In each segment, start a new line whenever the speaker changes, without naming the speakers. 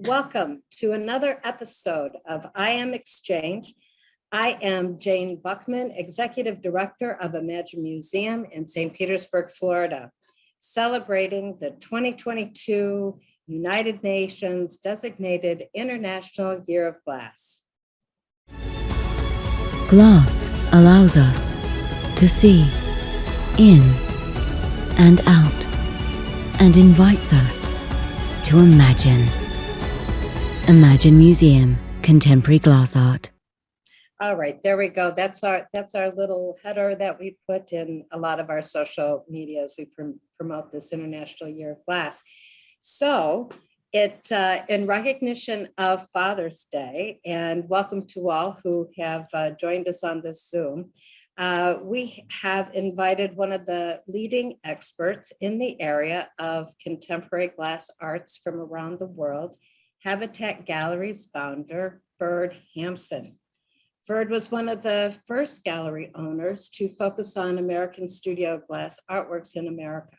Welcome to another episode of I Am Exchange. I am Jane Buckman, Executive Director of Imagine Museum in St. Petersburg, Florida, celebrating the 2022 United Nations designated International Year of Glass.
Glass allows us to see in and out and invites us to imagine. Imagine Museum, Contemporary Glass Art.
All right, there we go. That's our little header that we put in a lot of our social media as we promote this International Year of Glass. So it in recognition of Father's Day, and welcome to all who have joined us on this Zoom. We have invited one of the leading experts in the area of contemporary glass arts from around the world, Habatat Galleries founder, Ferd Hampson. Ferd was one of the first gallery owners to focus on American studio glass artworks in America.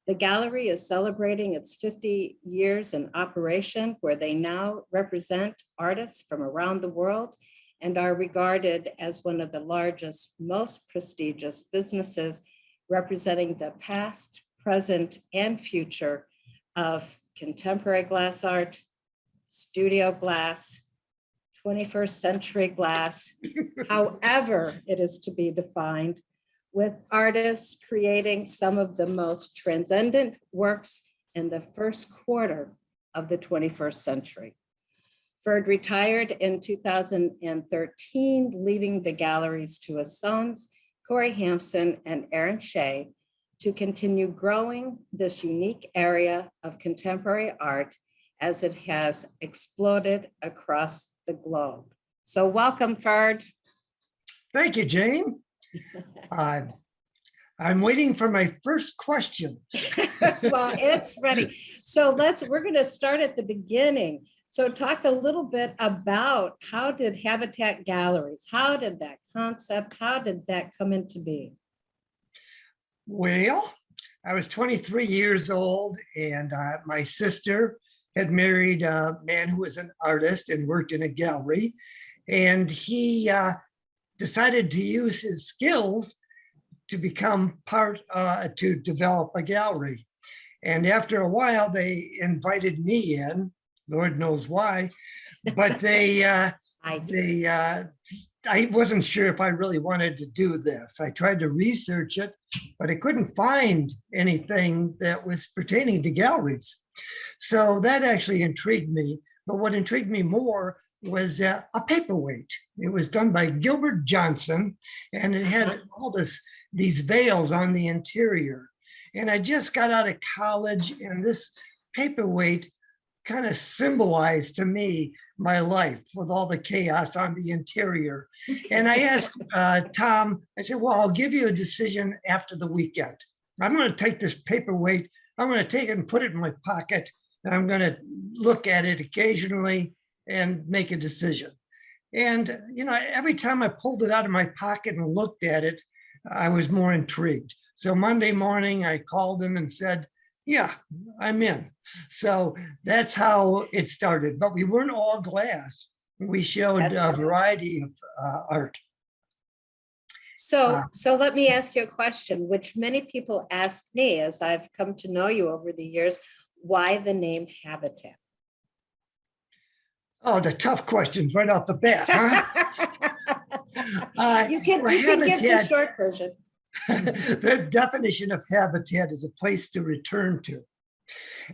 The gallery is celebrating its 50 years in operation, where they now represent artists from around the world and are regarded as one of the largest, most prestigious businesses representing the past, present, and future of contemporary glass art, studio glass, 21st century glass, however it is to be defined, with artists creating some of the most transcendent works in the first quarter of the 21st century. Ferd retired in 2013, leaving the galleries to his sons, Corey Hampson and Aaron Shea, to continue growing this unique area of contemporary art as it has exploded across the globe. So welcome, Ferd.
Thank you, Jane. I'm waiting for my first question.
Well, it's ready. So we're going to start at the beginning. So talk a little bit about how did Habatat Galleries, how did that concept, how did that come into being?
Well, I was 23 years old, and my sister had married a man who was an artist and worked in a gallery. And he decided to use his skills to become to develop a gallery. And after a while, they invited me in, Lord knows why, but I wasn't sure if I really wanted to do this. I tried to research it, but I couldn't find anything that was pertaining to galleries. So that actually intrigued me. But what intrigued me more was a paperweight. It was done by Gilbert Johnson, and it had all these veils on the interior. And I just got out of college, and this paperweight kind of symbolized to me my life with all the chaos on the interior. And I asked Tom, I said, well, I'll give you a decision after the weekend. I'm going to take this paperweight, I'm going to take it and put it in my pocket, and I'm going to look at it occasionally and make a decision. And, every time I pulled it out of my pocket and looked at it, I was more intrigued. So Monday morning, I called him and said, yeah, I'm in. So that's how it started. But we weren't all glass. We showed a variety of art.
So let me ask you a question, which many people ask me as I've come to know you over the years. Why the name Habatat?
Oh, the tough questions right off the bat, huh?
You can give the short version.
The definition of habitat is a place to return to.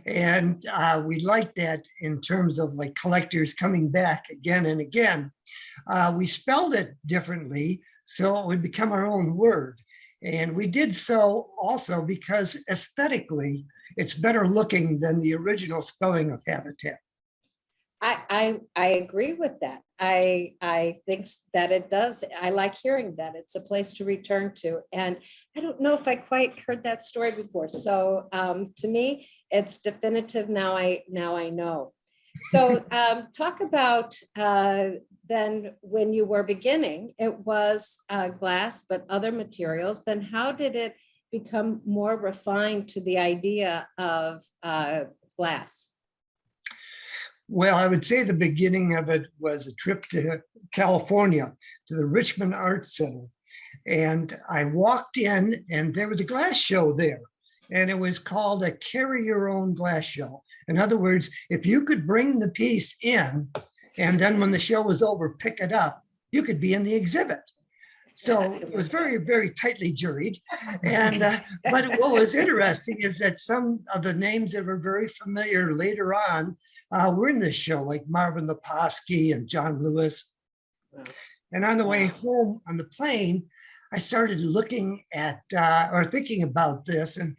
And we like that in terms of like collectors coming back again and again. We spelled it differently, so it would become our own word. And we did so also because aesthetically, it's better looking than the original spelling of habitat.
I agree with that. I think that it does. I like hearing that it's a place to return to. And I don't know if I quite heard that story before. So to me, it's definitive. Now I know. So talk about then when you were beginning, it was glass, but other materials. Then how did it become more refined to the idea of glass?
Well, I would say the beginning of it was a trip to California, to the Richmond Arts Center. And I walked in and there was a glass show there. And it was called a carry your own glass show. In other words, if you could bring the piece in and then when the show was over, pick it up, you could be in the exhibit. So it was very, very tightly juried. And but what was interesting is that some of the names that were very familiar later on were in this show, like Marvin Leposky and John Lewis.
Wow.
And on the way home on the plane, I started looking at or thinking about this and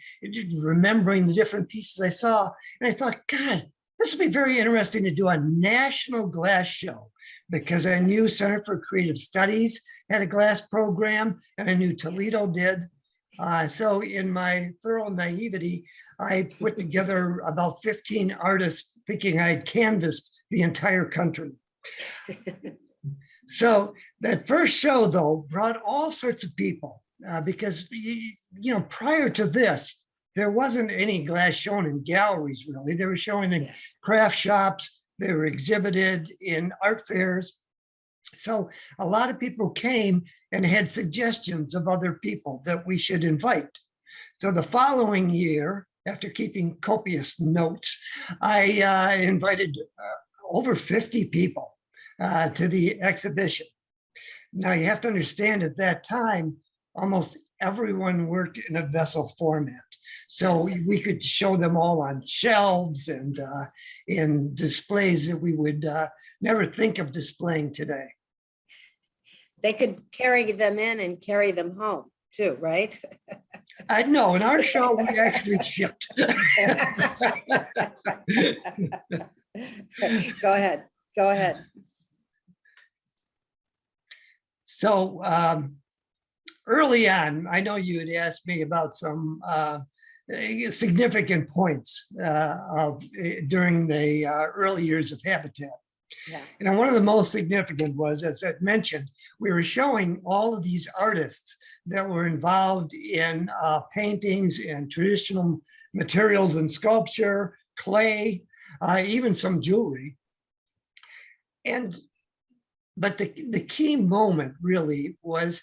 remembering the different pieces I saw. And I thought, God, this would be very interesting to do a national glass show, because I knew Center for Creative Studies had a glass program and I knew Toledo did. So in my thorough naivety, I put together about 15 artists thinking I'd canvassed the entire country. So that first show, though, brought all sorts of people because, prior to this, there wasn't any glass shown in galleries, really. They were showing in craft shops. They were exhibited in art fairs. So a lot of people came and had suggestions of other people that we should invite. So the following year, after keeping copious notes, I invited over 50 people to the exhibition. Now you have to understand at that time, almost everyone worked in a vessel format. So we could show them all on shelves and in displays that we would never think of displaying today.
They could carry them in and carry them home too, right?
I know, in our show, we actually shipped.
Go ahead.
So early on, I know you had asked me about some significant points during the early years of Habatat.
Yeah.
And one of the most significant was, as I mentioned, we were showing all of these artists that were involved in paintings and traditional materials and sculpture, clay, even some jewelry. But the key moment really was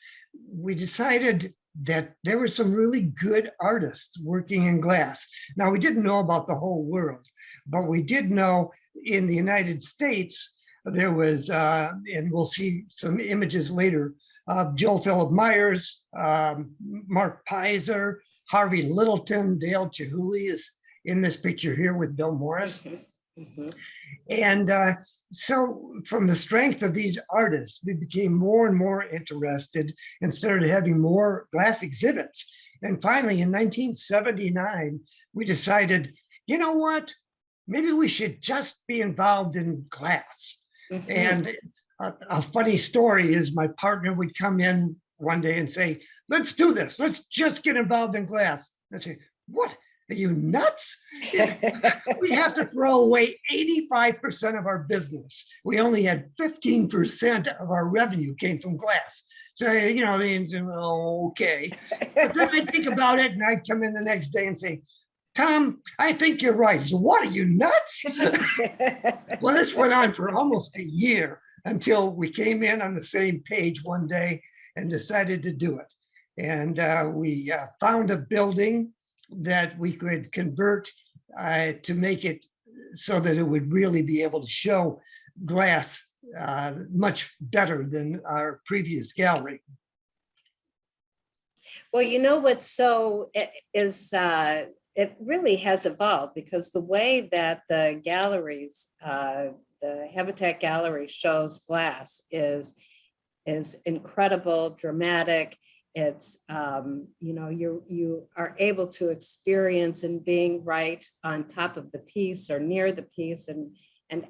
we decided that there were some really good artists working in glass. Now, we didn't know about the whole world, but we did know in the United States, there was, and we'll see some images later, Phillip Myers, Mark Pizer, Harvey Littleton, Dale Chihuly is in this picture here with Bill Morris.
Mm-hmm.
And so from the strength of these artists, we became more and more interested and started having more glass exhibits. And finally, in 1979, we decided, you know what? Maybe we should just be involved in glass. Mm-hmm. And a funny story is my partner would come in one day and say, let's do this. Let's just get involved in glass. I say, what? Are you nuts? We have to throw away 85% of our business. We only had 15% of our revenue came from glass. So, okay. But then I think about it and I'd come in the next day and say, Tom, I think you're right. So what, are you nuts? Well, this went on for almost a year until we came in on the same page one day and decided to do it. And we found a building that we could convert to make it so that it would really be able to show glass much better than our previous gallery.
Well, you know what's so is it really has evolved, because the way that the galleries, the Habatat Gallery shows glass is incredible, dramatic. It's, you are able to experience and being right on top of the piece or near the piece and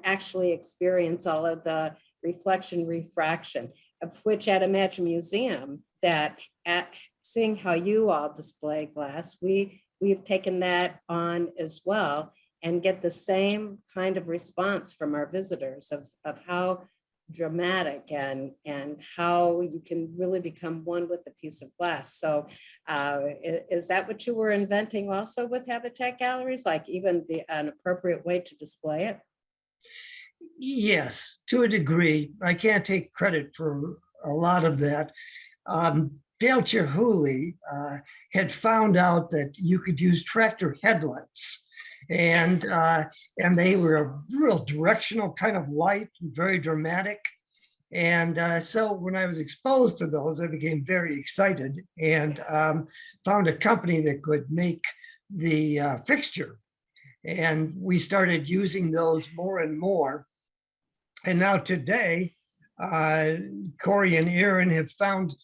actually experience all of the reflection, refraction, of which at Imagine Museum, that at seeing how you all display glass, we've taken that on as well and get the same kind of response from our visitors of how dramatic and how you can really become one with a piece of glass. So is that what you were inventing also with Habatat Galleries, like even an appropriate way to display it?
Yes, to a degree. I can't take credit for a lot of that. Dale Chihuly had found out that you could use tractor headlights, and they were a real directional kind of light, very dramatic. And so when I was exposed to those, I became very excited and found a company that could make the fixture. And we started using those more and more. And now today, Corey and Aaron have found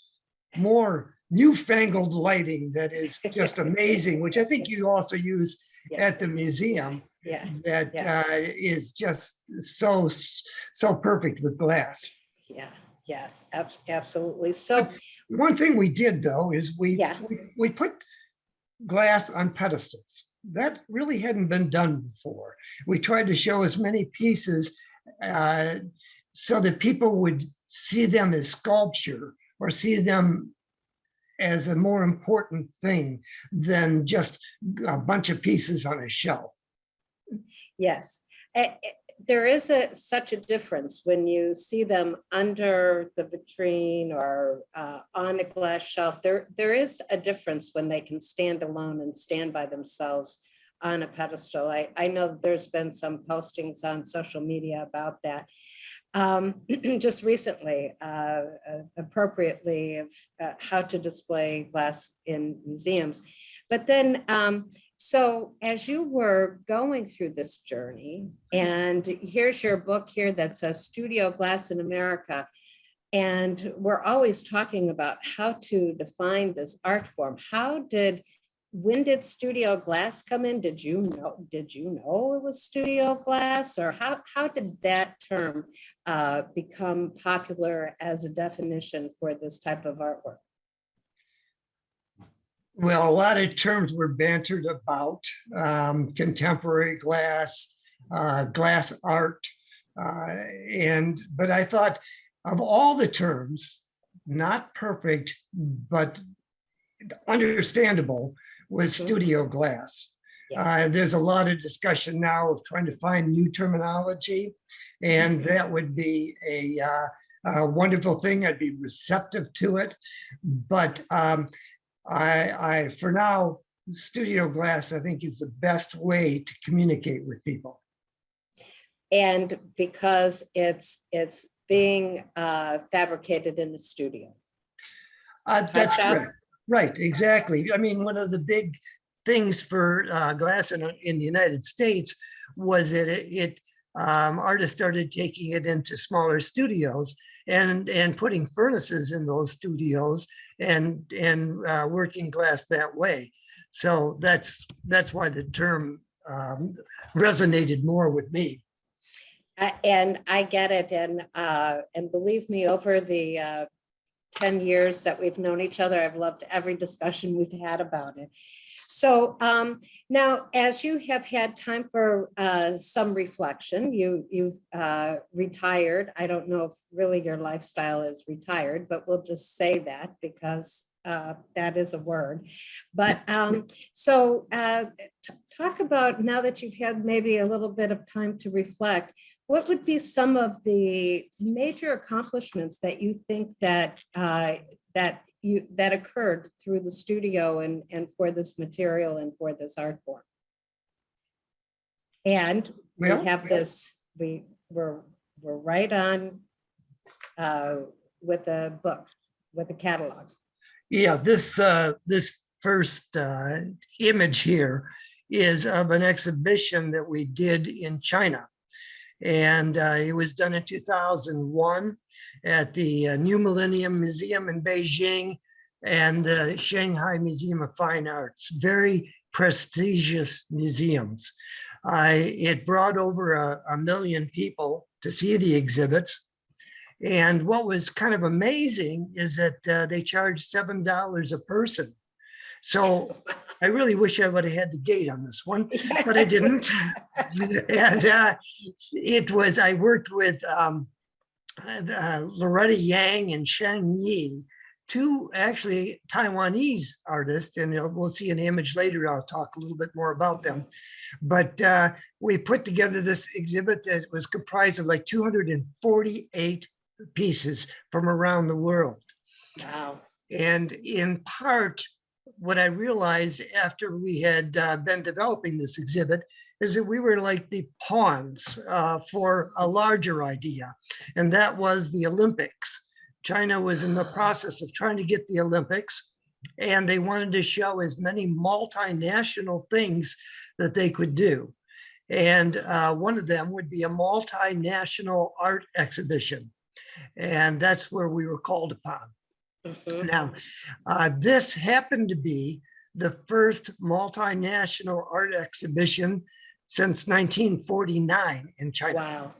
more newfangled lighting that is just amazing, which I think you also use at the museum.
Yeah.
That is just so perfect with glass.
Yeah. Yes. Absolutely. So
one thing we did though is we put glass on pedestals. That really hadn't been done before. We tried to show as many pieces so that people would see them as sculpture or see them as a more important thing than just a bunch of pieces on a shelf.
Yes, there is such a difference when you see them under the vitrine or on a glass shelf. There is a difference when they can stand alone and stand by themselves on a pedestal. I know there's been some postings on social media about that. Just recently, appropriately, of how to display glass in museums. But then, so as you were going through this journey, and here's your book here that says Studio Glass in America, and we're always talking about how to define this art form. When did studio glass come in? Did you know it was studio glass, or how did that term become popular as a definition for this type of artwork?
Well, a lot of terms were bantered about, contemporary glass, glass art, but I thought of all the terms, not perfect, but understandable, was studio glass. There's a lot of discussion now of trying to find new terminology, and that would be a wonderful thing. I'd be receptive to it, but I for now, studio glass, I think, is the best way to communicate with people.
And because it's being fabricated in the studio.
That's correct. Right, exactly. I mean, one of the big things for glass in the United States was that artists started taking it into smaller studios and putting furnaces in those studios and working glass that way. So that's why the term resonated more with me.
And I get it, and believe me, over the 10 years that we've known each other, I've loved every discussion we've had about it. So now, as you have had time for some reflection, you've retired. I don't know if really your lifestyle is retired, but we'll just say that because that is a word. But so talk about, now that you've had maybe a little bit of time to reflect, what would be some of the major accomplishments that you think that that occurred through the studio and for this material and for this art form? And we have this, we're right on with the book, with the catalog.
Yeah, this first image here is of an exhibition that we did in China. And it was done in 2001 at the New Millennium Museum in Beijing and the Shanghai Museum of Fine Arts, very prestigious museums. It brought over a million people to see the exhibits. And what was kind of amazing is that they charged $7 a person. So I really wish I would have had the gate on this one, but I didn't. And I worked with Loretta Yang and Shang Yi, two actually Taiwanese artists, and we'll see an image later. I'll talk a little bit more about them. But we put together this exhibit that was comprised of like 248 pieces from around the world.
Wow.
And in part, what I realized after we had been developing this exhibit is that we were like the pawns for a larger idea, and that was the Olympics. China was in the process of trying to get the Olympics, and they wanted to show as many multinational things that they could do. And one of them would be a multinational art exhibition. And that's where we were called upon.
Mhm.
Now, this happened to be the first multinational art exhibition since 1949 in China.
Wow.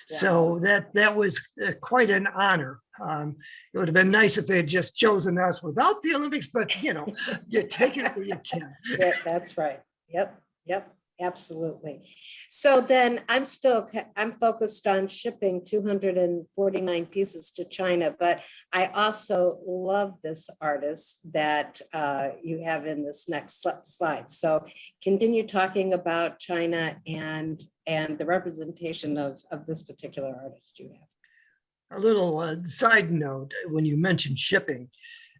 So that was quite an honor. It would have been nice if they had just chosen us without the Olympics, but you take it where you can.
Yeah, that's right. Yep, absolutely. So then I'm focused on shipping 249 pieces to China, but I also love this artist that you have in this next slide. So continue talking about China and the representation of this particular artist you have.
A little side note, when you mentioned shipping,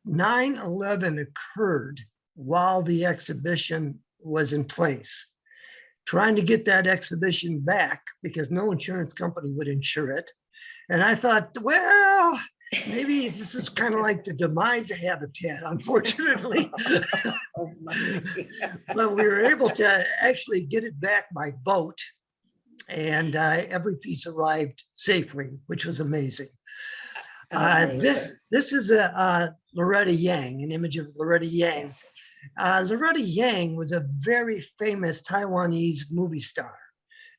9/11 occurred while the exhibition was in place. Trying to get that exhibition back because no insurance company would insure it. And I thought, well, maybe this is kind of like the demise of Habitat, unfortunately.
Oh my.
But we were able to actually get it back by boat. And every piece arrived safely, which was amazing. This is a Loretta Yang, an image of Loretta Yang.
Yes.
Loretta Yang was a very famous Taiwanese movie star,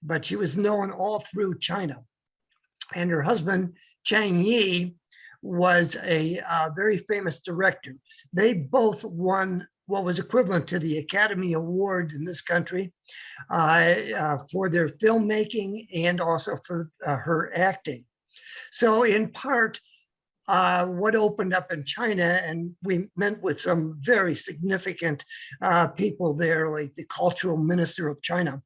but she was known all through China. And her husband, Chang Yi, was a very famous director. They both won what was equivalent to the Academy Award in this country for their filmmaking and also for her acting. So in part, what opened up in China, and we met with some very significant people there, like the cultural minister of China.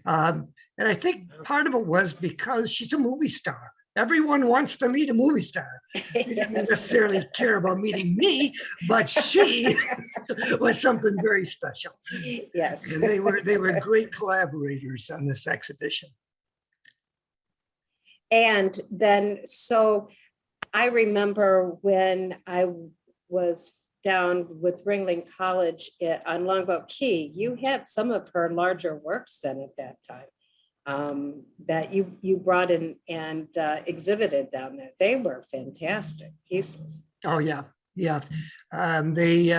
And I think part of it was because she's a movie star. Everyone wants to meet a movie star. They didn't necessarily care about meeting me, but she was something very special.
Yes.
And they were great collaborators on this exhibition.
And then, so I remember when I was down with Ringling College on Longboat Key, you had some of her larger works then at that time that you brought in and exhibited down there. They were fantastic pieces.
Oh yeah, yeah. They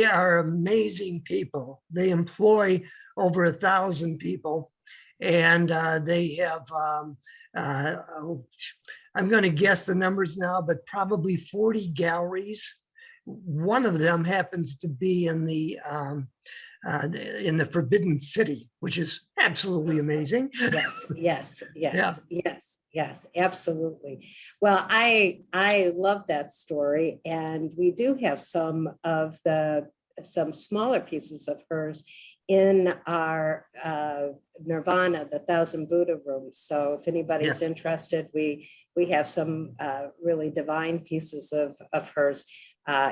are amazing people. They employ over 1,000 people, and they have. I'm going to guess the numbers now, but probably 40 galleries. One of them happens to be in the Forbidden City, which is absolutely amazing.
Yes, absolutely. Well, I love that story, and we do have some smaller pieces of hers in our Nirvana, the Thousand Buddha rooms. So if anybody's interested, we have some really divine pieces of hers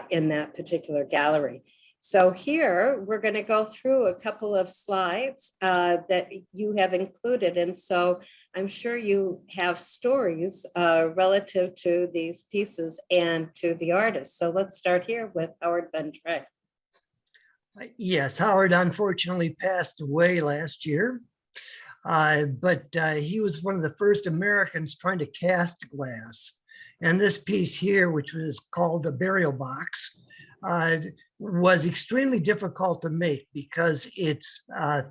in that particular gallery. So here we're going to go through a couple of slides that you have included. And so I'm sure you have stories relative to these pieces and to the artist. So let's start here with Howard Bendrey.
Yes, Howard unfortunately passed away last year, but he was one of the first Americans trying to cast glass. And this piece here, which was called the burial box, was extremely difficult to make because it's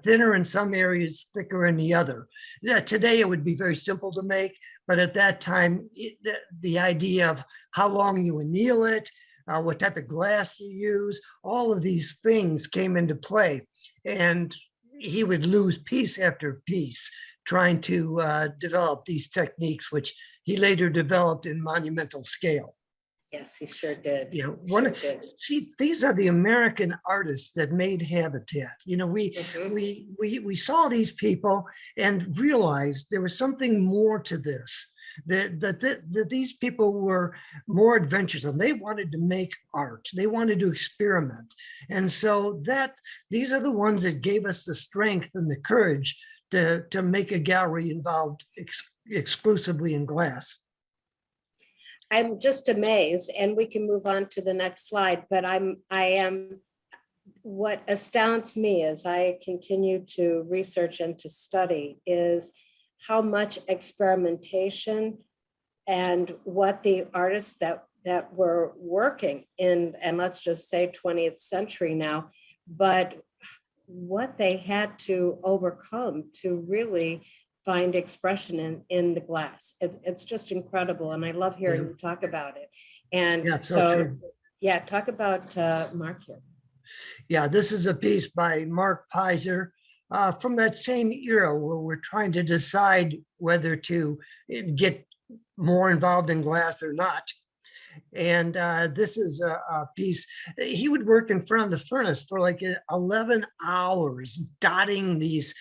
thinner in some areas, thicker in the other. Today it would be very simple to make, but at that time, the idea of how long you anneal it, what type of glass you use, all of these things came into play. And he would lose piece after piece trying to develop these techniques, which he later developed in monumental scale.
Yes, he sure did.
You know,
Sure did.
these are the American artists that made Habitat. You know,
Mhm.
we saw these people and realized there was something more to this. That these people were more adventuresome. They wanted to make art. They wanted to experiment, and so that these are the ones that gave us the strength and the courage to make a gallery involved exclusively in glass.
I'm just amazed, and we can move on to the next slide, but what astounds me as I continue to research and to study is how much experimentation and what the artists that were working in, and let's just say 20th century now, but what they had to overcome to really find expression in the glass. It's just incredible. And I love hearing
Yeah.
you talk about it. And
Yeah, so
so,
true.
yeah, talk about Mark here.
Yeah, this is a piece by Mark Pizer from that same era where we're trying to decide whether to get more involved in glass or not. And this is a piece. He would work in front of the furnace for like 11 hours, dotting these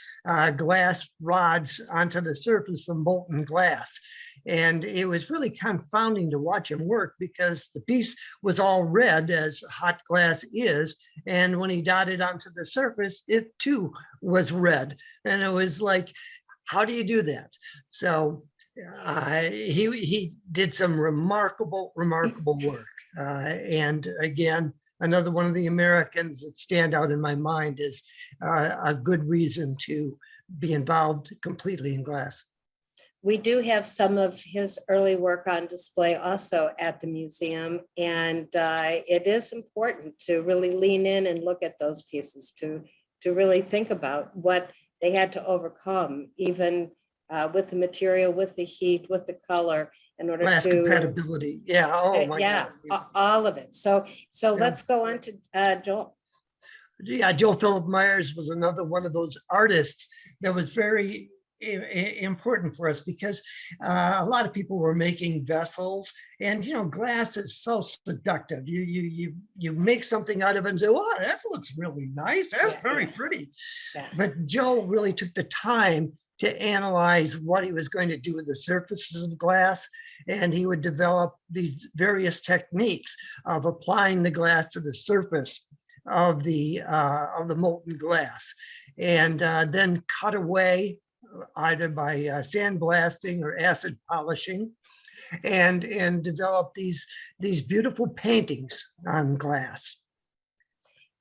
glass rods onto the surface of molten glass. And it was really confounding to watch him work because the piece was all red, as hot glass is. And when he dotted onto the surface, it too was red. And it was like, how do you do that? So he did some remarkable work. And again, another one of the Americans that stand out in my mind is a good reason to be involved completely in glass.
We do have some of his early work on display also at the museum, and it is important to really lean in and look at those pieces to really think about what they had to overcome, even with the material, with the heat, with the color, in order
Glass
to
compatibility. Yeah. Oh my
yeah,
God.
all of it. So
Yeah.
let's go on to Joel.
Yeah, Phillip Myers was another one of those artists that was very important for us because a lot of people were making vessels, and you know, glass is so seductive. You make something out of it and say, "Wow, that looks really nice. That's very pretty."
Yeah.
But Joe really took the time to analyze what he was going to do with the surfaces of glass, and he would develop these various techniques of applying the glass to the surface of the molten glass, and then cut away either by sandblasting or acid polishing, and develop these beautiful paintings on glass.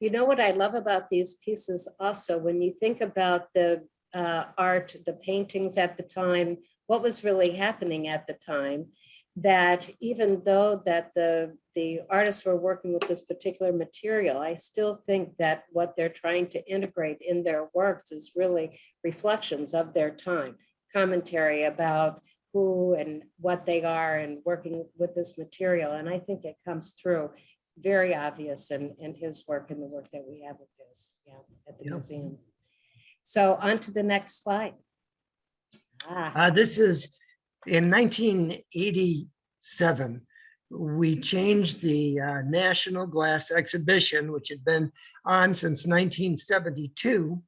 You know what I love about these pieces also, when you think about the art, the paintings at the time, what was really happening at the time, that even though that the artists were working with this particular material, I still think that what they're trying to integrate in their works is really reflections of their time, commentary about who and what they are and working with this material. And I think it comes through very obvious in his work and the work that we have with his, at the museum. So on to the next slide.
This is in 1987. We changed the National Glass Exhibition, which had been on since 1972,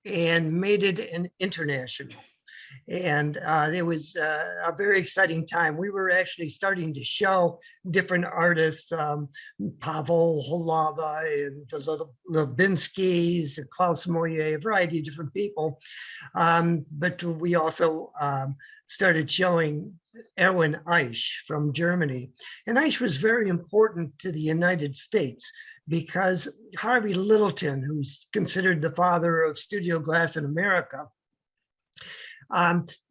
and made it an international. And it was a very exciting time. We were actually starting to show different artists, Pavel Holava and the Lubinskis, Klaus Moyer, a variety of different people. But we also started showing Erwin Eisch from Germany. And Eisch was very important to the United States because Harvey Littleton, who's considered the father of studio glass in America,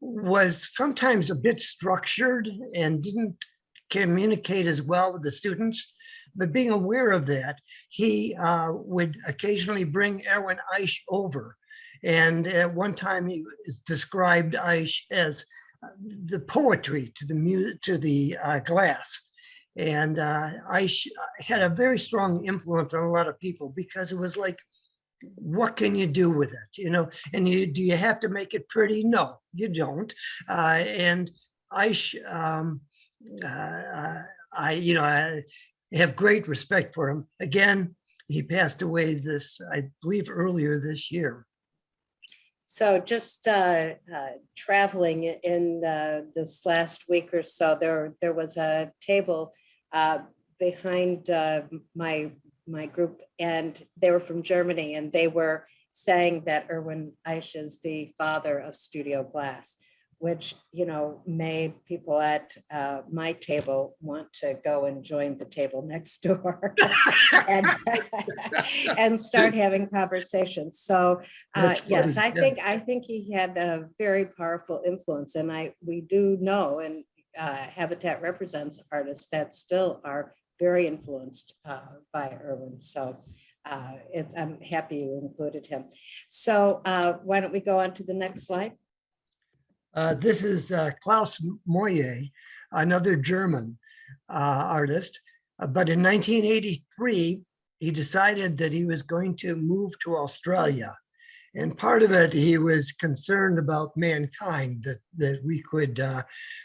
was sometimes a bit structured and didn't communicate as well with the students. But being aware of that, he would occasionally bring Erwin Eisch over. And at one time he described Eisch as the poetry to the glass. And Eisch had a very strong influence on a lot of people because it was like, what can you do with it, you know? And do you have to make it pretty? No, you don't. And Eisch I have great respect for him. Again, he passed away I believe, earlier this year.
So just traveling in this last week or so, there was a table behind my group, and they were from Germany, and they were saying that Erwin Eisch is the father of studio glass, which, made people at my table want to go and join the table next door and, and start having conversations. So yes, I think he had a very powerful influence, and we do know, and Habatat represents artists that still are very influenced by Erwin. So I'm happy you included him. So why don't we go on to the next slide?
This is Klaus Moyer, another German artist. But in 1983, he decided that he was going to move to Australia. And part of it, he was concerned about mankind, that we could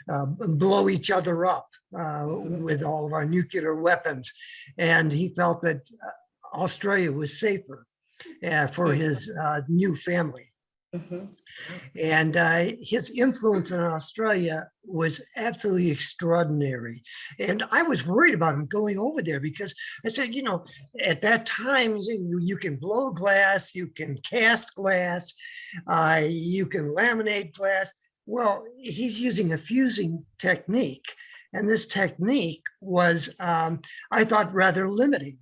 blow each other up with all of our nuclear weapons. And he felt that Australia was safer for his new family. And his influence in Australia was absolutely extraordinary. And I was worried about him going over there because I said, at that time, you can blow glass, you can cast glass, you can laminate glass. Well, he's using a fusing technique. And this technique was, I thought, rather limiting.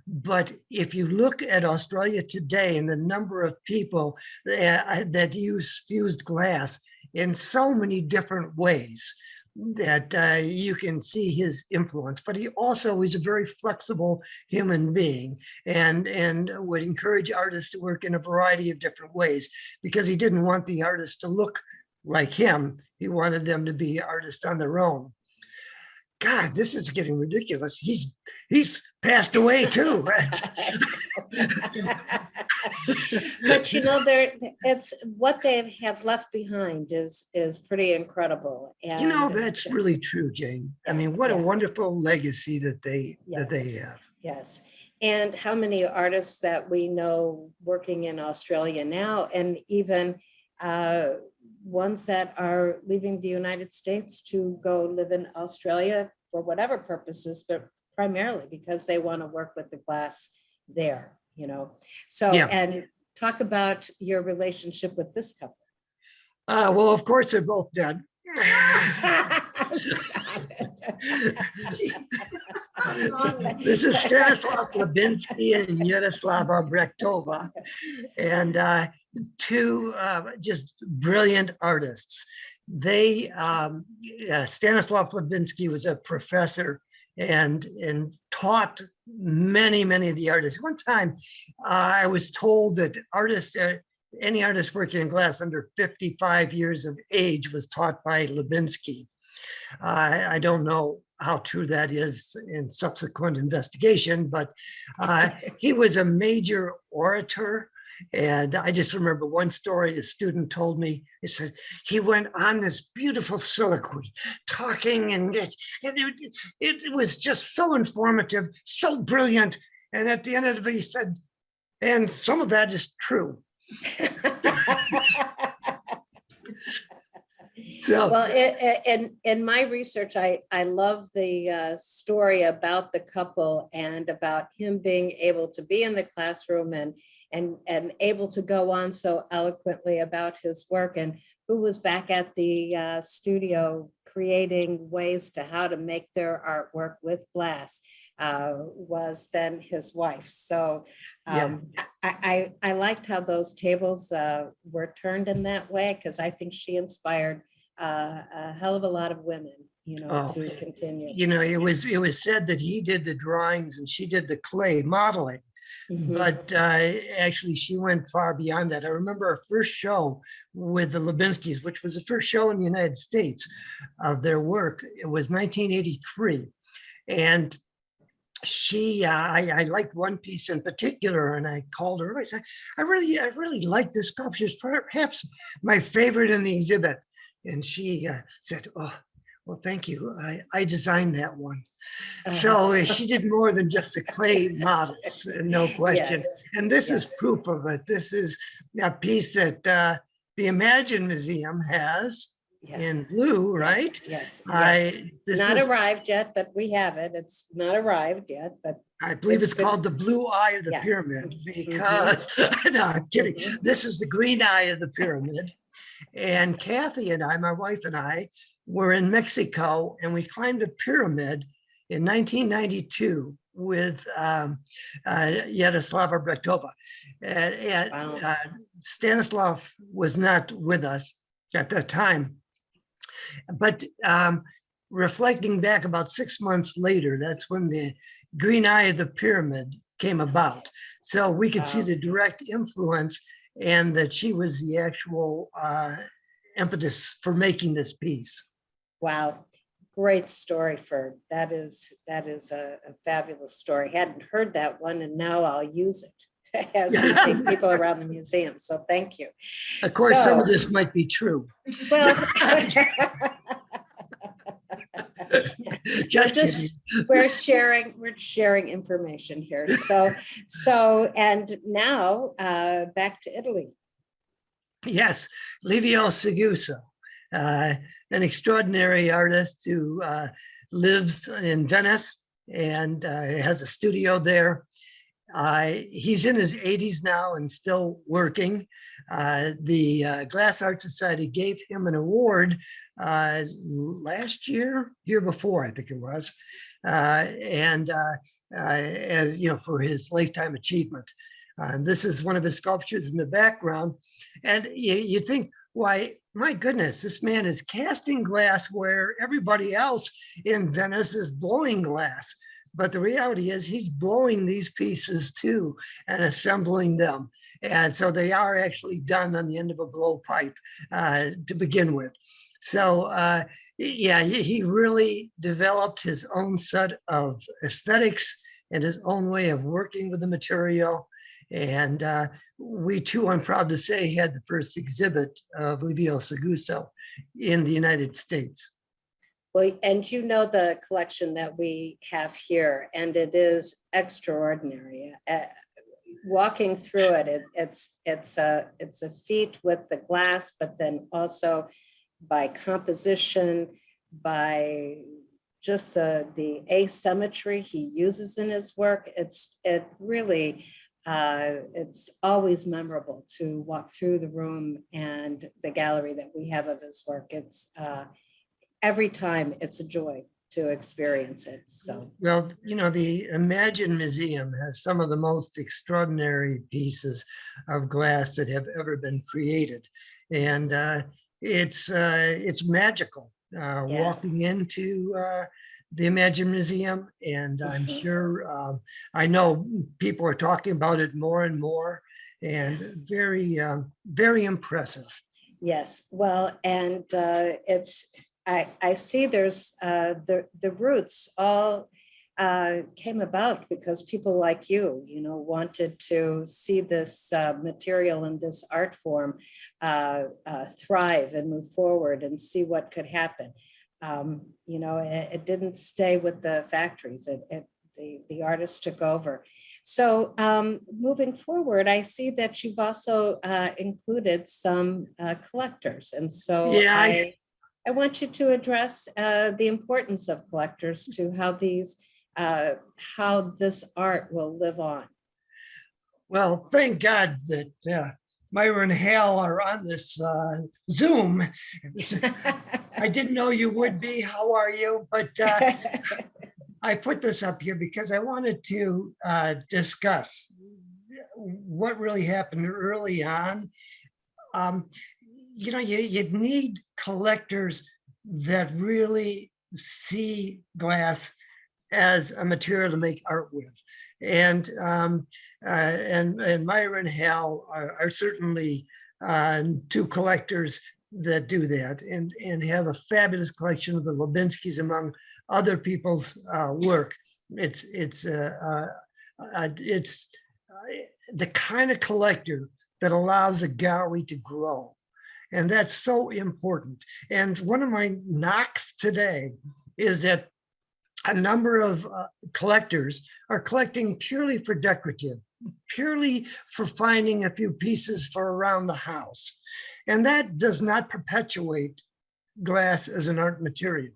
But if you look at Australia today and the number of people that use fused glass in so many different ways, that you can see his influence. But he also is a very flexible human being, and would encourage artists to work in a variety of different ways, because he didn't want the artists to look like him. He wanted them to be artists on their own. God, this is getting ridiculous. He's passed away too.
But it's what they have left behind is pretty incredible. And
that's really true, Jane. I mean, what a wonderful legacy that they have.
Yes. And how many artists that we know working in Australia now, and even ones that are leaving the United States to go live in Australia for whatever purposes, but primarily because they want to work with the glass there, So, and talk about your relationship with this couple.
Well, of course, they're both dead.
Stop it.
This is Stanislav Lebinsky and Yaroslava Brechtova, and two just brilliant artists. Stanislav Lebinsky was a professor and taught many of the artists. One time, I was told that any artist working in glass under 55 years of age was taught by Lebinsky. I don't know how true that is in subsequent investigation, but he was a major orator. And I just remember one story a student told me. He said he went on this beautiful soliloquy, talking, and it was just so informative, so brilliant. And at the end of it, he said, and some of that is true. So, well,
in my research, I love the story about the couple and about him being able to be in the classroom and able to go on so eloquently about his work, and who was back at the studio creating ways to how to make their artwork with glass was then his wife. So I liked how those tables were turned in that way, because I think she inspired a hell of a lot of women, to continue.
It was said that he did the drawings and she did the clay modeling, but actually she went far beyond that. I remember our first show with the Lebinskys, which was the first show in the United States of their work. It was 1983, and I liked one piece in particular, and I called her. I said, I really like this sculpture. It's perhaps my favorite in the exhibit. And she said, "Oh, Well, thank you. I designed that one. So she did more than just the clay models, no question.
Yes,
And this is
yes.
proof of it. This is a piece that the Imagine Museum has
Yeah.
in blue,
Yes,
right?
yes, yes.
This
Not
is,
arrived yet, but we have it. It's not arrived yet, but
I believe
it's
it's
good.
called the blue eye of the
Yeah.
pyramid
Mhm.
because, no, I'm kidding.
Mhm.
This is the green eye of the pyramid. And Kathy and I, my wife and I, were in Mexico and we climbed a pyramid in 1992 with Yaroslava Brechtova. And
Wow.
Stanislav was not with us at that time. But reflecting back about 6 months later, that's when the green eye of the pyramid came about. So we could see
Wow.
the direct influence and that she was the actual impetus for making this piece.
Wow. Great story, Ferd. That is a fabulous story. Hadn't heard that one, and now I'll use it as we take people around the museum. So thank you.
Of course, some of
So-
this might be true.
Well,
Just
just-
kidding.
we're sharing information here. And now back to Italy.
Yes, Livio Seguso, an extraordinary artist who lives in Venice and has a studio there. He's in his 80s now and still working. The Glass Art Society gave him an award last year before, I think it was, as you know, for his lifetime achievement. This is one of his sculptures in the background. And you think, why, my goodness, this man is casting glass where everybody else in Venice is blowing glass. But the reality is he's blowing these pieces too and assembling them. And so they are actually done on the end of a blowpipe to begin with. So yeah, he really developed his own set of aesthetics and his own way of working with the material. And we too, I'm proud to say, had the first exhibit of Livio Seguso in the United States.
Well, and you know the collection that we have here, and it is extraordinary. Walking through it, it's a feat with the glass, but then also by composition, by just the asymmetry he uses in his work. It's always memorable to walk through the room and the gallery that we have of his work. It's every time it's a joy to experience it. So,
well, you know, the Imagine Museum has some of the most extraordinary pieces of glass that have ever been created. And it's magical walking into the Imagine Museum. And I'm sure, I know people are talking about it more and more, and very, very impressive.
yes, well, and I see there's the roots all came about because people like you wanted to see this material and this art form thrive and move forward and see what could happen. It didn't stay with the factories. The artists took over. So moving forward, I see that you've also included some collectors, and so
Yeah,
I want you to address the importance of collectors to how this art will live on.
well, thank God that Myra and Hal are on this Zoom. I didn't know you would be. How are you? But I put this up here because I wanted to discuss what really happened early on. You need collectors that really see glass as a material to make art with. And Myra and Hal are certainly two collectors that do that and have a fabulous collection of the Lubinskis among other people's work. It's the kind of collector that allows a gallery to grow. And that's so important. And one of my knocks today is that a number of collectors are collecting purely for decorative, purely for finding a few pieces for around the house. And that does not perpetuate glass as an art material.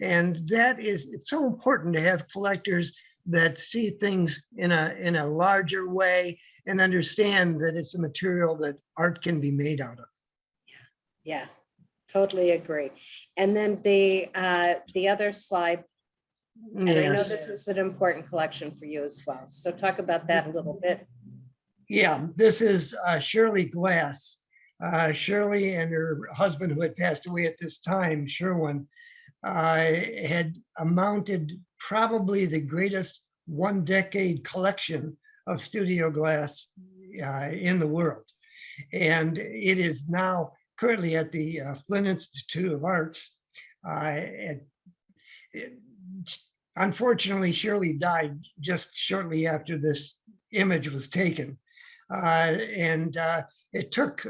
And that is, it's so important to have collectors that see things in a larger way and understand that it's a material that art can be made out of.
Yeah, totally agree. And then the other slide, and I know
Yes.
this is an important collection for you as well. So talk about that a little bit.
Yeah, this is Shirley Glass. Shirley and her husband, who had passed away at this time, Sherwin, had amounted probably the greatest 1 decade collection of studio glass in the world. And it is now currently at the Flint Institute of Arts. Unfortunately, Shirley died just shortly after this image was taken. And it took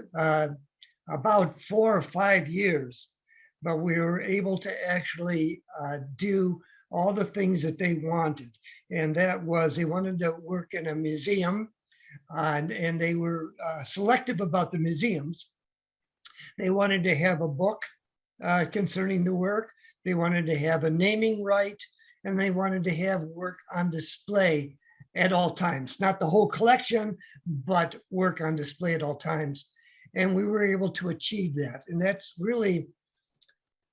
about 4 or 5 years, but we were able to actually do all the things that they wanted. And that was, they wanted to work in a museum, and they were selective about the museums. They wanted to have a book concerning the work. They wanted to have a naming right, and they wanted to have work on display at all times, not the whole collection, but work on display at all times. And we were able to achieve that. And that's really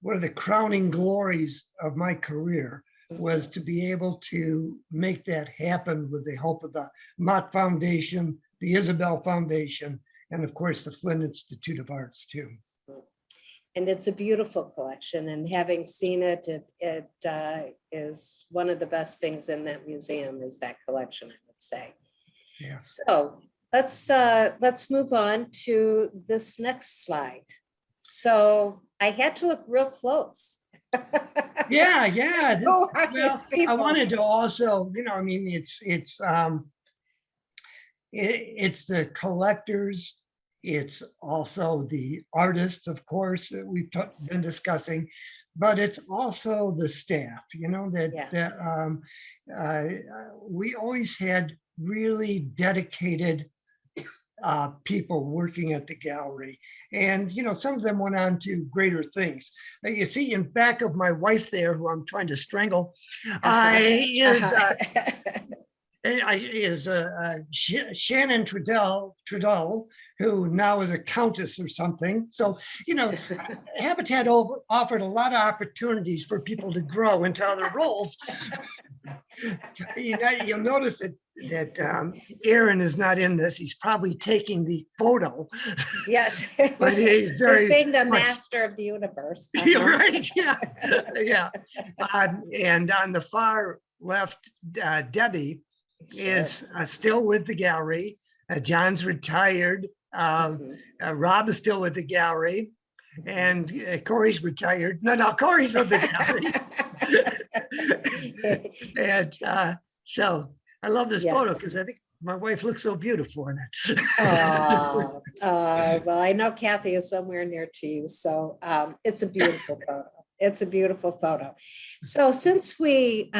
one of the crowning glories of my career, was to be able to make that happen with the help of the Mott Foundation, the Isabel Foundation, and of course, the Flint Institute of Arts too.
And it's a beautiful collection, and having seen it, it is one of the best things in that museum is that collection, I would say.
Yeah.
So let's move on to this next slide. So I had to look real close.
Yeah. This,
Who are these
well, I
people?
wanted to also, I mean, it's the collectors. It's also the artists, of course, that we've been discussing, but it's also the staff, we always had really dedicated people working at the gallery. And, some of them went on to greater things. You see in back of my wife there, who I'm trying to strangle, is Shannon Trudell, who now is a countess or something. So, Habitat offered a lot of opportunities for people to grow into other roles. You'll notice that Aaron is not in this. He's probably taking the photo.
Yes.
But he's very
being the
much,
master of the universe.
You're right. Yeah. And on the far left, Debbie is still with the gallery. John's retired. Rob is still with the gallery. And Corey's retired. No, Corey's with the gallery. And so I love this photo because I think my wife looks so beautiful in it.
Well, I know Kathy is somewhere near to you, so it's a beautiful photo. It's a beautiful photo. So since we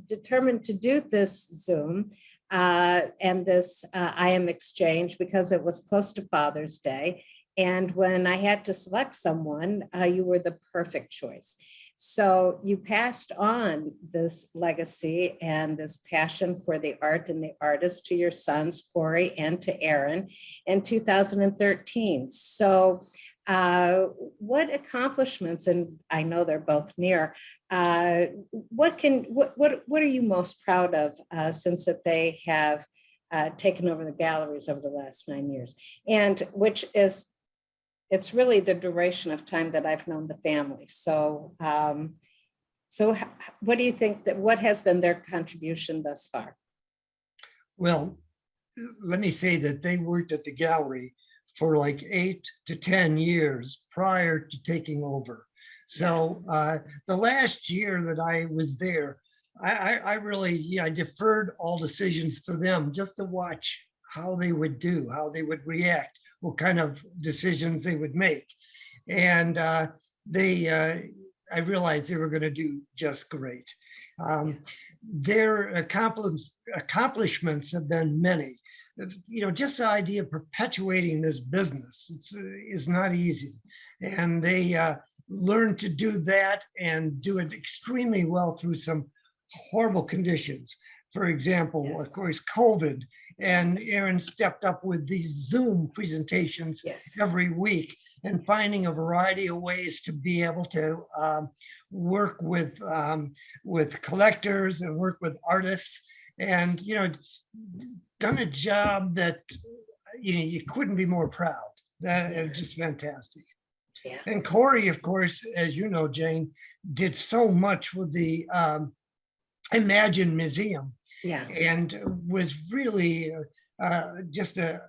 determined to do this Zoom and this IM exchange because it was close to Father's Day, and when I had to select someone, you were the perfect choice. So you passed on this legacy and this passion for the art and the artist to your sons, Corey and to Aaron, in 2013. So what accomplishments, and I know they're both near, what are you most proud of since that they have taken over the galleries over the last 9 years? And which is, it's really the duration of time that I've known the family. So, what do you think what has been their contribution thus far?
Well, let me say that they worked at the gallery for like 8 to 10 years prior to taking over. So the last year that I was there, I really, I deferred all decisions to them just to watch how they would do, how they would react, what kind of decisions they would make. And I realized they were going to do just great. Their accomplishments have been many. Just the idea of perpetuating this business is not easy. And they learned to do that and do it extremely well through some horrible conditions. For example, of course, COVID, and Aaron stepped up with these Zoom presentations every week and finding a variety of ways to be able to work with collectors and work with artists, and done a job that you couldn't be more proud. That is just fantastic.
Yeah.
And Corey, of course, as you know, Jane, did so much with the Imagine Museum.
Yeah.
And was really just a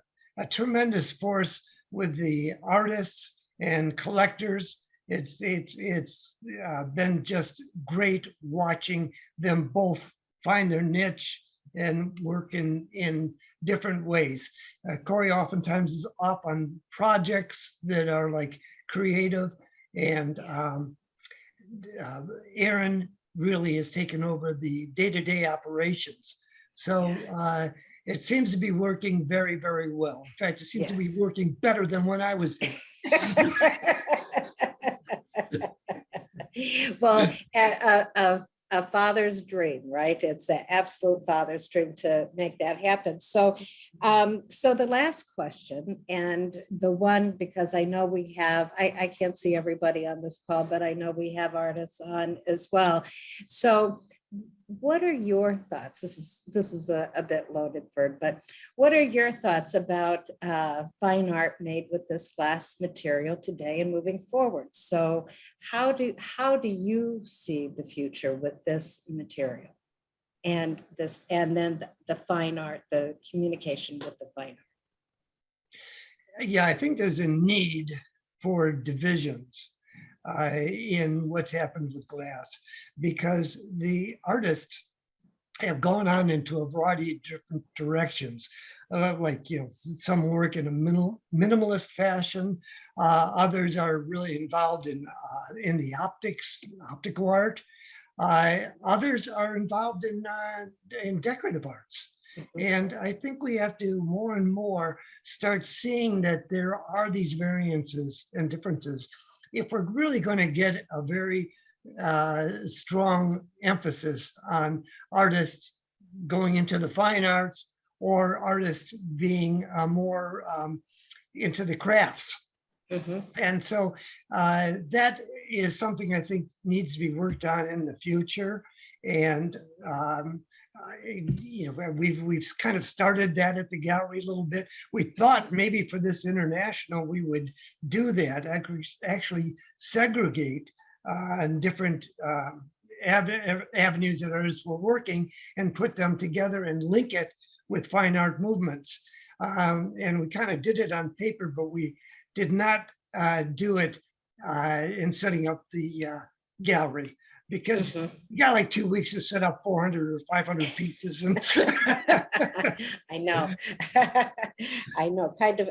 tremendous force with the artists and collectors. It's been just great watching them both find their niche and work in different ways. Corey oftentimes is up on projects that are like creative, and Aaron really has taken over the day-to-day operations. So it seems to be working very, very well. In fact, it seems to be working better than when I was there.
Well, a father's dream, right? It's an absolute father's dream to make that happen. So, so the last question, and the one, because I know we have, I can't see everybody on this call, but I know we have artists on as well. So what are your thoughts? This is a bit loaded, Ferd, but what are your thoughts about fine art made with this glass material today and moving forward? So how do you see the future with this material and then the fine art, the communication with the fine art?
Yeah, I think there's a need for divisions in what's happened with glass, because the artists have gone on into a variety of different directions. Some work in a minimalist fashion. Others are really involved in the optical art. Others are involved in decorative arts. And I think we have to more and more start seeing that there are these variances and differences if we're really going to get a very strong emphasis on artists going into the fine arts, or artists being more into the crafts. And so that is something I think needs to be worked on in the future. And we've kind of started that at the gallery a little bit. We thought maybe for this international we would do that, actually segregate different avenues that artists were working and put them together and link it with fine art movements. And we kind of did it on paper, but we did not do it in setting up the gallery, because you got like 2 weeks to set up 400 or 500 pieces. And
I know, I know, kind of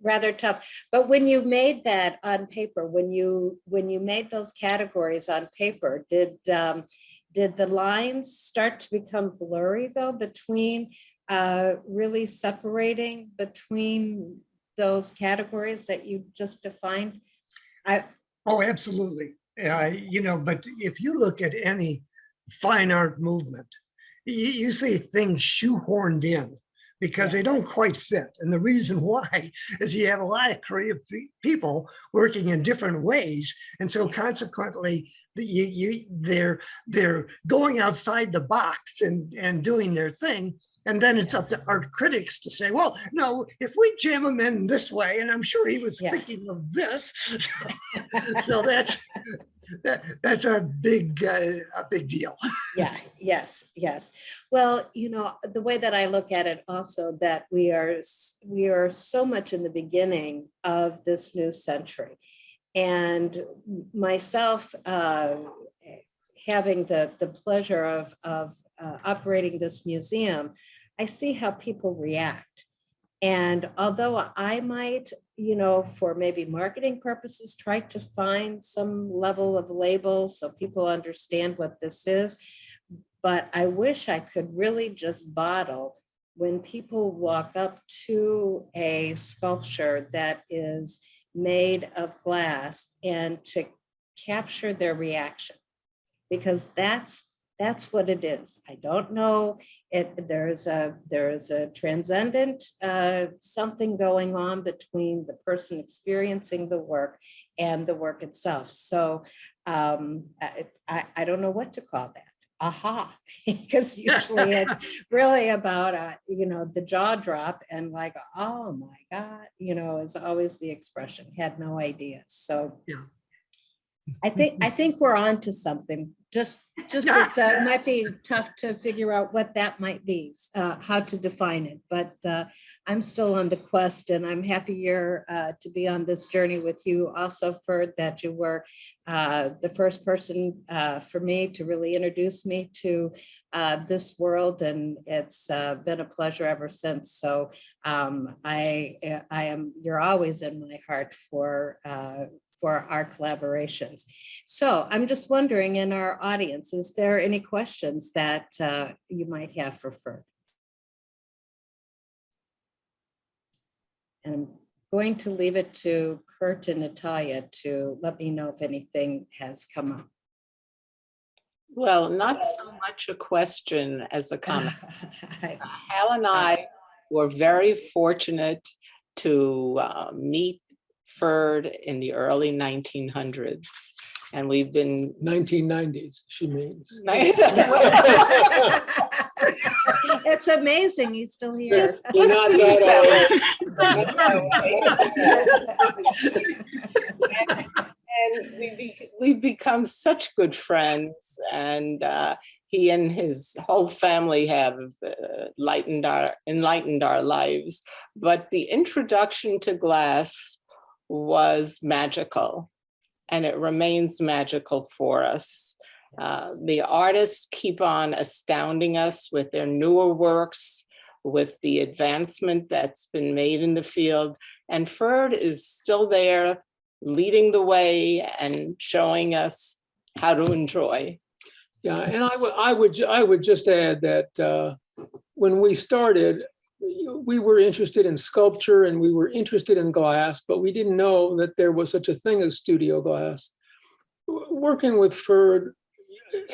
rather tough. But when you made that on paper, when you made those categories on paper, did the lines start to become blurry though, between really separating between those categories that you just defined?
Oh, absolutely. But if you look at any fine art movement, you see things shoehorned in because they don't quite fit. And the reason why is you have a lot of creative people working in different ways. And so consequently, they're going outside the box and doing their thing. And then it's up to art critics to say, well, no, if we jam him in this way, and I'm sure he was thinking of this. So that's a big deal.
Yeah, yes. Well, the way that I look at it also, that we are so much in the beginning of this new century. And myself, having the pleasure of operating this museum, I see how people react. And although I might, you know, for maybe marketing purposes, try to find some level of label so people understand what this is, but I wish I could really just bottle when people walk up to a sculpture that is made of glass and to capture their reaction, because that's what it is. I don't know. There's a transcendent something going on between the person experiencing the work and the work itself. So I don't know what to call that. Aha, because usually it's really about you know, the jaw drop and like, oh my God, you know, is always the expression. Had no idea. So
Yeah.
I think we're on to something. Just it might be tough to figure out what that might be, how to define it. But I'm still on the quest, and I'm happier to be on this journey with you. Also, Ferd, that you were the first person for me to really introduce me to this world, and it's been a pleasure ever since. So you're always in my heart for our collaborations. So I'm just wondering, in our audience, is there any questions that you might have for Ferd? And I'm going to leave it to Kurt and Natalia to let me know if anything has come up.
Well, not so much a question as a comment. Hal and I were very fortunate to meet Ferd in the early 1900s, and we've been
1990s, she means.
It's amazing he's still here.
Just
We're not
seems
that
and we've become such good friends, and he and his whole family have enlightened our lives. But the introduction to glass was magical, and it remains magical for us. The artists keep on astounding us with their newer works, with the advancement that's been made in the field. And Ferd is still there, leading the way and showing us how to enjoy.
Yeah, and I would just add that when we started, we were interested in sculpture and we were interested in glass, but we didn't know that there was such a thing as studio glass. Working with Ferd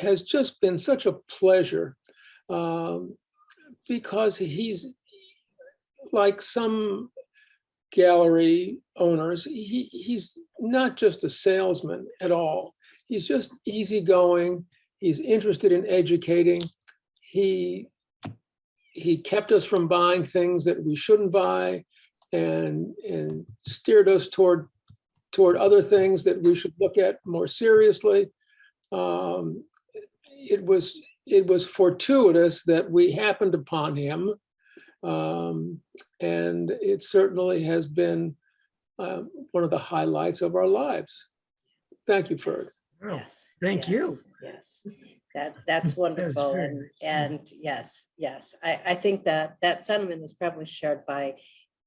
has just been such a pleasure because he's like some gallery owners. He's not just a salesman at all. He's just easygoing. He's interested in educating. He kept us from buying things that we shouldn't buy, and steered us toward other things that we should look at more seriously. It was fortuitous that we happened upon him, and it certainly has been one of the highlights of our lives. Thank you, Ferd.
Yes.
Thank you.
Yes. That's wonderful.
very
And yes. I think that sentiment is probably shared by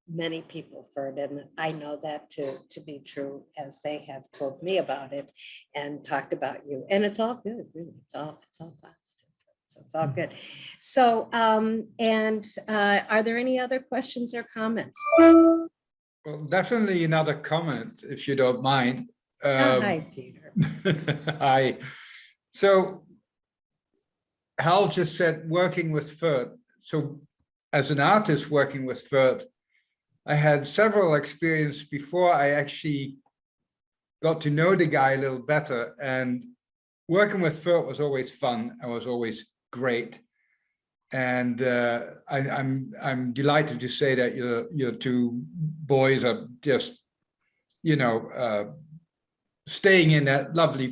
many people, Ferd, and I know that to be true, as they have told me about it and talked about you. And it's all good, really. It's all positive. So it's all good. So are there any other questions or comments?
Well, definitely another comment, if you don't mind.
Hi, Peter.
Hi. So Hal just said working with Ferd. So as an artist working with Ferd, I had several experiences before I actually got to know the guy a little better. And working with Ferd was always fun. It was always great. And I'm delighted to say that your two boys are just, you know, staying in that lovely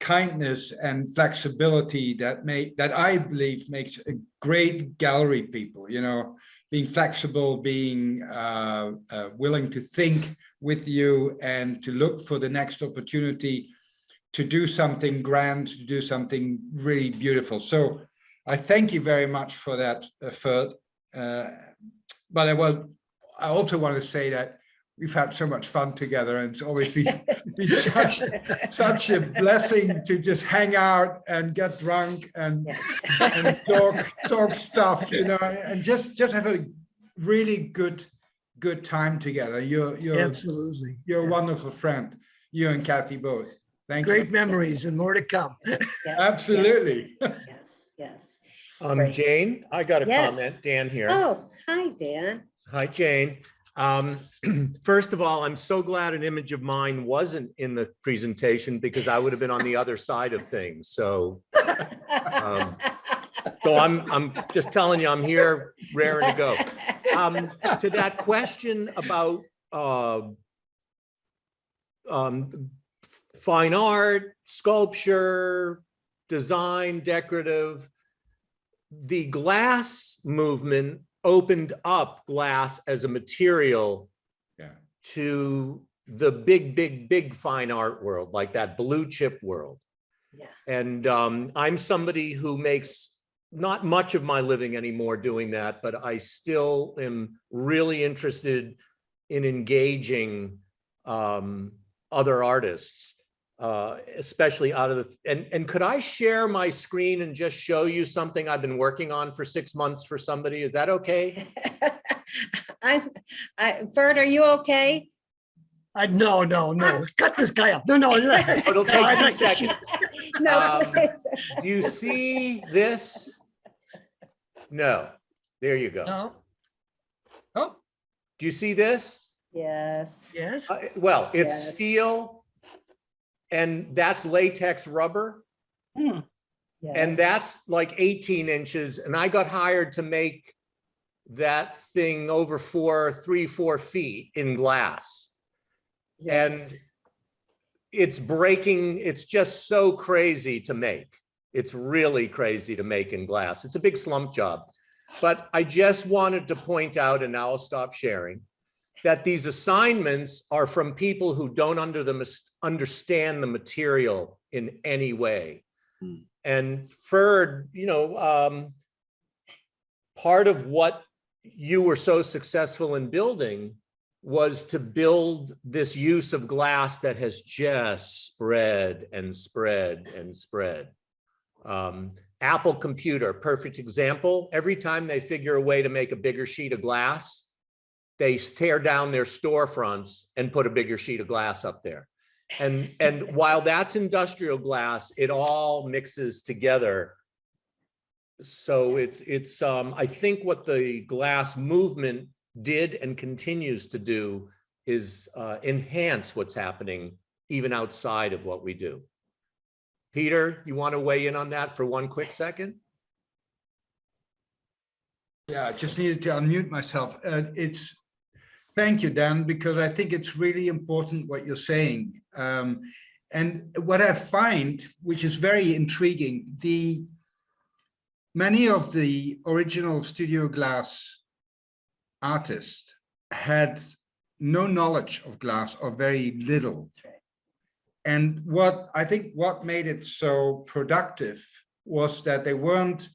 kindness and flexibility that I believe makes a great gallery people, you know, being flexible, being willing to think with you and to look for the next opportunity to do something grand, to do something really beautiful. So I thank you very much for that, Ferd. but I also want to say that we've had so much fun together, and it's always been such a blessing to just hang out and get drunk and talk stuff, and just have a really good time together. You're
Absolutely.
You're a wonderful friend. You and Kathy both. Thank
Great
you.
memories and more to come.
Yes,
Absolutely.
Yes. Great.
Jane, I got a
Yes.
comment. Dan here.
Oh, hi, Dan.
Hi, Jane. First of all, I'm so glad an image of mine wasn't in the presentation because I would have been on the other side of things. So I'm just telling you, I'm here raring to go. To that question about fine art, sculpture, design, decorative, the glass movement opened up glass as a material to the big fine art world, like that blue chip world.
Yeah.
And I'm somebody who makes not much of my living anymore doing that, but I still am really interested in engaging other artists, especially out of the, and could I share my screen and just show you something I've been working on for 6 months for somebody? Is that okay?
Ferd, are you okay?
No. Cut this guy up. No.
It'll take 2 seconds.
No.
Do you see this? No. There you go.
No. Oh,
Do you see this?
Yes.
yes.
Well, it's
Yes.
steel and that's latex rubber. And
Yes.
that's like 18 inches. And I got hired to make that thing over 3-4 feet in glass.
Yes.
And it's breaking. It's just so crazy to make. It's really crazy to make in glass. It's a big slump job. But I just wanted to point out, and now I'll stop sharing, that these assignments are from people who don't understand the material in any way. And Ferd, part of what you were so successful in building was to build this use of glass that has just spread and spread and spread. Apple Computer, perfect example. Every time they figure a way to make a bigger sheet of glass, they tear down their storefronts and put a bigger sheet of glass up there. And while that's industrial glass, it all mixes together. So it's I think what the glass movement did and continues to do is enhance what's happening even outside of what we do. Peter, you want to weigh in on that for 1 quick second?
Yeah, I just needed to unmute myself. Thank you, Dan, because I think it's really important what you're saying. And what I find, which is very intriguing, many of the original studio glass artists had no knowledge of glass or very little. And what I think what made it so productive was that they weren't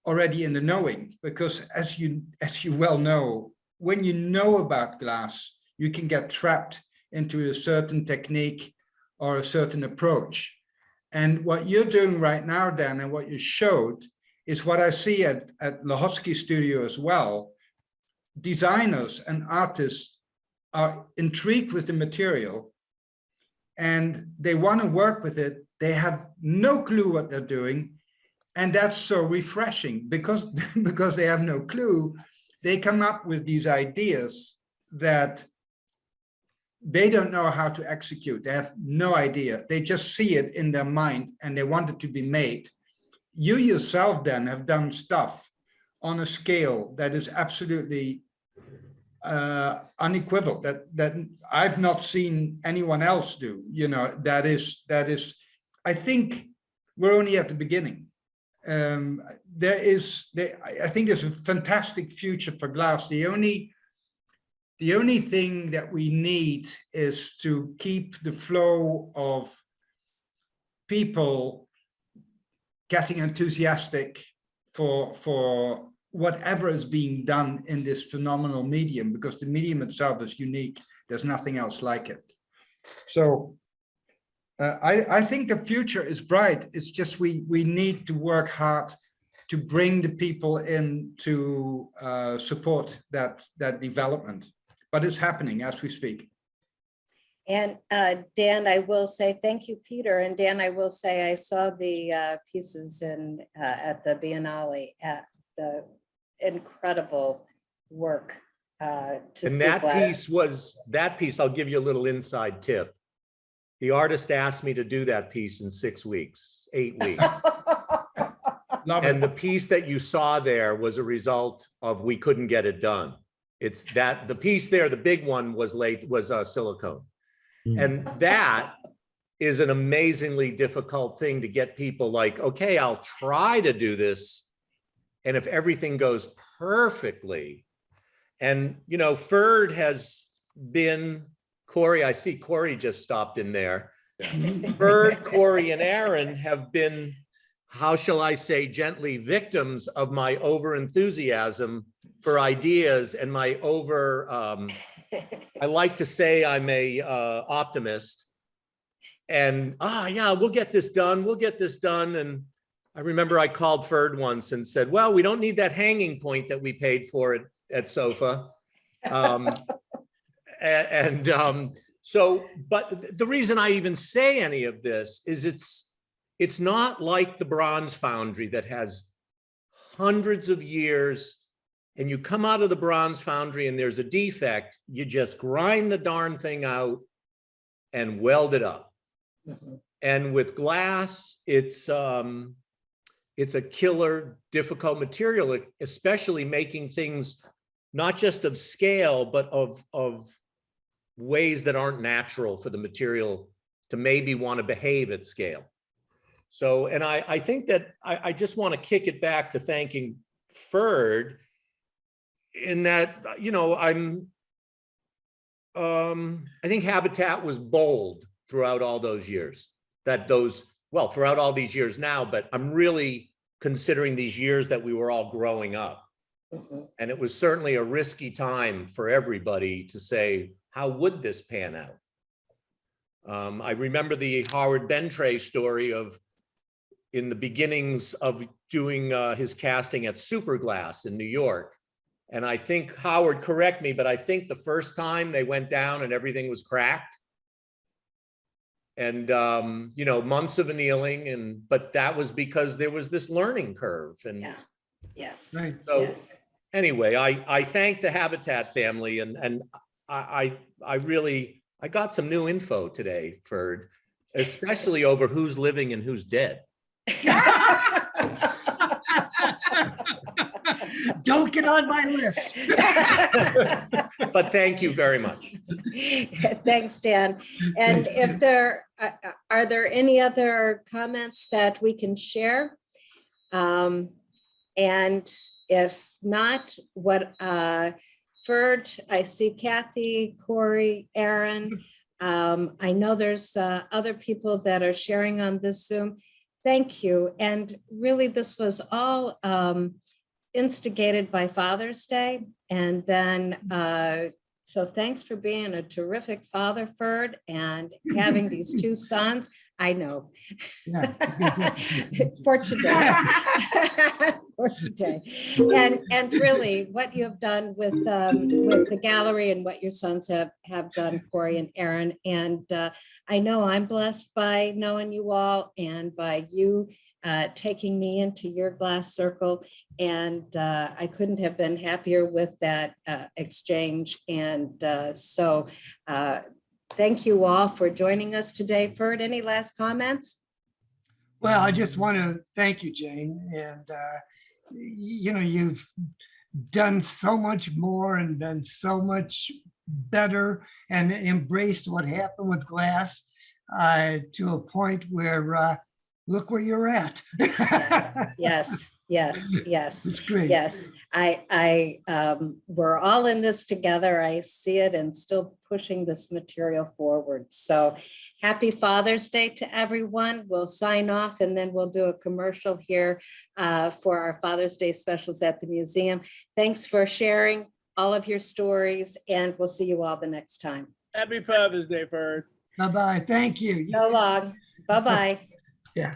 already in the knowing, because as you well know, when you know about glass, you can get trapped into a certain technique or a certain approach. And what you're doing right now, Dan, and what you showed is what I see at Lachowski Studio as well. Designers and artists are intrigued with the material and they want to work with it. They have no clue what they're doing. And that's so refreshing because they have no clue. They come up with these ideas that they don't know how to execute. They have no idea. They just see it in their mind and they want it to be made. You yourself then have done stuff on a scale that is absolutely unequivocal, that I've not seen anyone else do. That is, I think we're only at the beginning. I think there's a fantastic future for glass. The only thing that we need is to keep the flow of people getting enthusiastic for whatever is being done in this phenomenal medium, because the medium itself is unique. There's nothing else like it. So I think the future is bright. It's just we need to work hard to bring the people in to support that development. But it's happening as we speak.
And Dan, I will say thank you, Peter. And Dan, I will say I saw the pieces in at the Biennale, at the incredible work to
And
see
that
glass.
piece, I'll give you a little inside tip. The artist asked me to do that piece in 6 weeks, 8 weeks.
Love
And
it.
the piece that you saw there was a result of we couldn't get it done. It's that the piece there, the big one was silicone. And that is an amazingly difficult thing to get people like, okay, I'll try to do this. And if everything goes perfectly, and you know, Ferd has been, Corey, I see Corey just stopped in there. Ferd, Corey, and Aaron have been, how shall I say, gently victims of my over enthusiasm for ideas and my over, I like to say I'm a optimist, and yeah, we'll get this done. We'll get this done. And I remember I called Ferd once and said, well, we don't need that hanging point that we paid for it at SOFA. So, but the reason I even say any of this is it's not like the bronze foundry that has hundreds of years, and you come out of the bronze foundry and there's a defect, you just grind the darn thing out and weld it up.
Mhm.
And with glass, it's a killer, difficult material, especially making things not just of scale, but of ways that aren't natural for the material to maybe want to behave at scale. So, and I think that I just want to kick it back to thanking Ferd in that, you know, I think Habatat was bold throughout all those years, throughout all these years now, but I'm really considering these years that we were all growing up.
Mhm.
And it was certainly a risky time for everybody to say, how would this pan out? I remember the Howard Bendrey story of in the beginnings of doing his casting at Superglass in New York. And I think, Howard, correct me, but I think the first time they went down and everything was cracked. And, you know, months of annealing, but that was because there was this learning curve. And
Yeah. Yes.
Right.
so
Yes.
anyway, I thank the Habatat family, and I got some new info today, Ferd, especially over who's living and who's dead.
Don't get on my list.
But thank you very much.
Thanks, Dan. And if there are there any other comments that we can share? And if not, Ferd, I see Kathy, Corey, Aaron. I know there's other people that are sharing on this Zoom. Thank you. And really, this was all instigated by Father's Day. And then, so thanks for being a terrific father, Ferd, and having these two sons. I know.
Yeah.
For today. For today. And really what you have done with the gallery and what your sons have done, Corey and Aaron. And I know I'm blessed by knowing you all and by you taking me into your glass circle. And I couldn't have been happier with that exchange. And so thank you all for joining us today. Ferd, any last comments?
Well, I just want to thank you, Jane. And, you know, you've done so much more and been so much better and embraced what happened with glass to a point where look where you're at.
Yes, yes, yes.
It's great.
Yes, we're all in this together. I see it and still pushing this material forward. So happy Father's Day to everyone. We'll sign off and then we'll do a commercial here for our Father's Day specials at the museum. Thanks for sharing all of your stories, and we'll see you all the next time.
Happy Father's Day, Ferd.
Bye-bye. Thank you.
So long. Bye-bye.
Yeah.